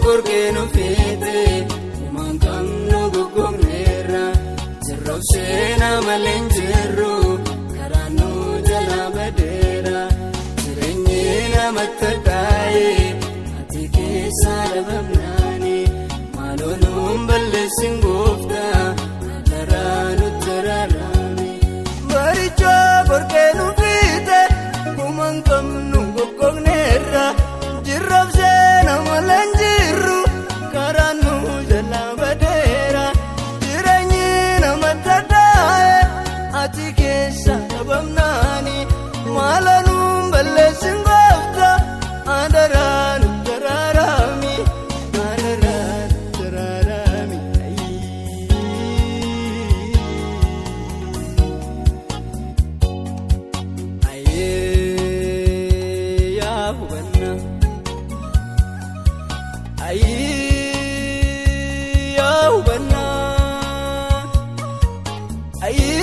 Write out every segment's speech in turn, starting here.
Korkenu fete umankam no gogomera jirrof sena malenjero karanu jala badera jirenye namatadaye atike sarabamnani malonum ballesingofta adaranu tararami maricho korkenu fete umankam no gogomera jirrof sena malenjero Malanum ballesingofta adaranu tararami tararami aye ya hubanna aye ya hubanna aye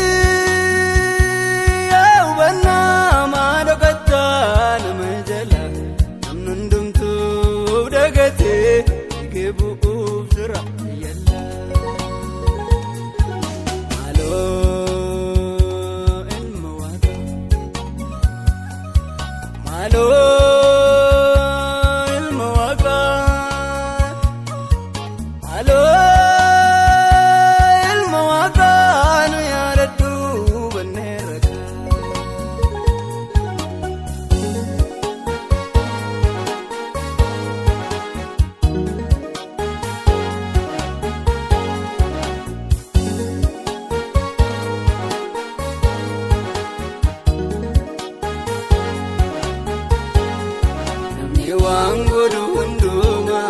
Wanguru hunduma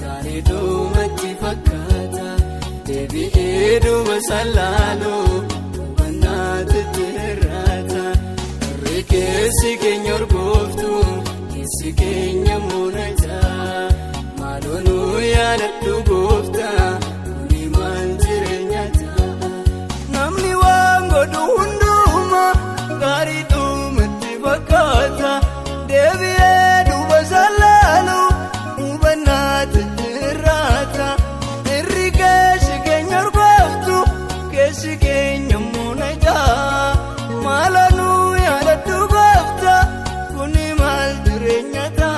karidu matifakata devi edu masalalo banat terata rekesi kenyor goftu kesi kenyamunaja malonu yanatu gofta ni manjirenyata namni wanguru hunduma karidu matifakata devi Salalu ubanat terata erike sigenyor goftu kesigenya malanu yanatu gofta kunimal direnyata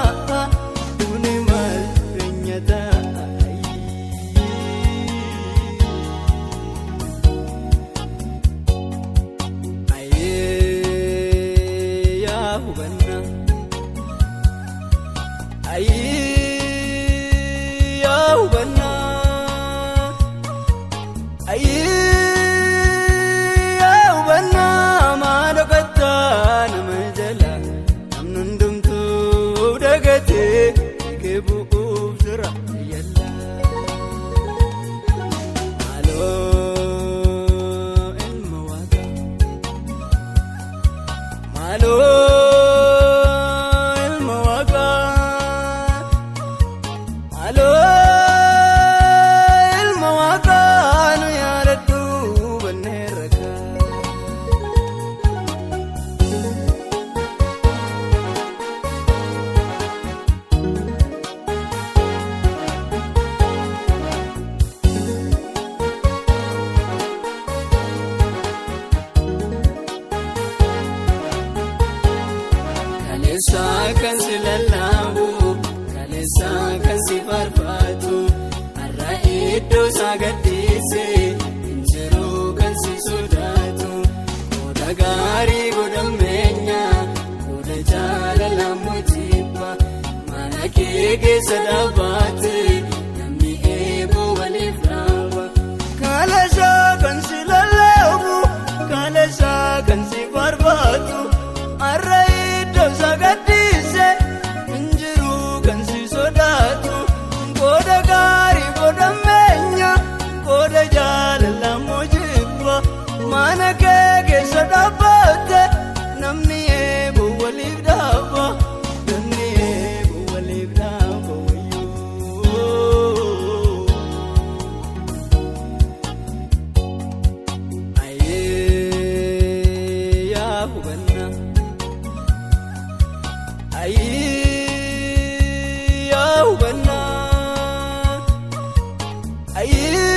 aye ya hubanna aye ya hubanna aye ya hubanna madakata namajala namnundumtu dagate kebu ufra yalla alo elmawata malo Kalesa kan silallabu kalesa kan sifarfatu arra'i gadhiise hin jiru kan si sodaatu. Qooda gaarii godhameenya qooda jaalala mujibba mana kee keessa dhaabbate namni eeboo waliif dhaaba. Kaleessaa kan si lallaabu kaleessaa kan si barbaadu har'a iddoo isaa gadhiise hin jiru kan si sodaatu. Qooda gaarii godhameenya qooda jaalala mujibba mana kee keessa dhaabbate namni eeboo waliif dhaaba. Namni eeboo waliif dhaaba wayyoo. Ayyee yaa hubannaa ayyee yaa hubannaa ayyee.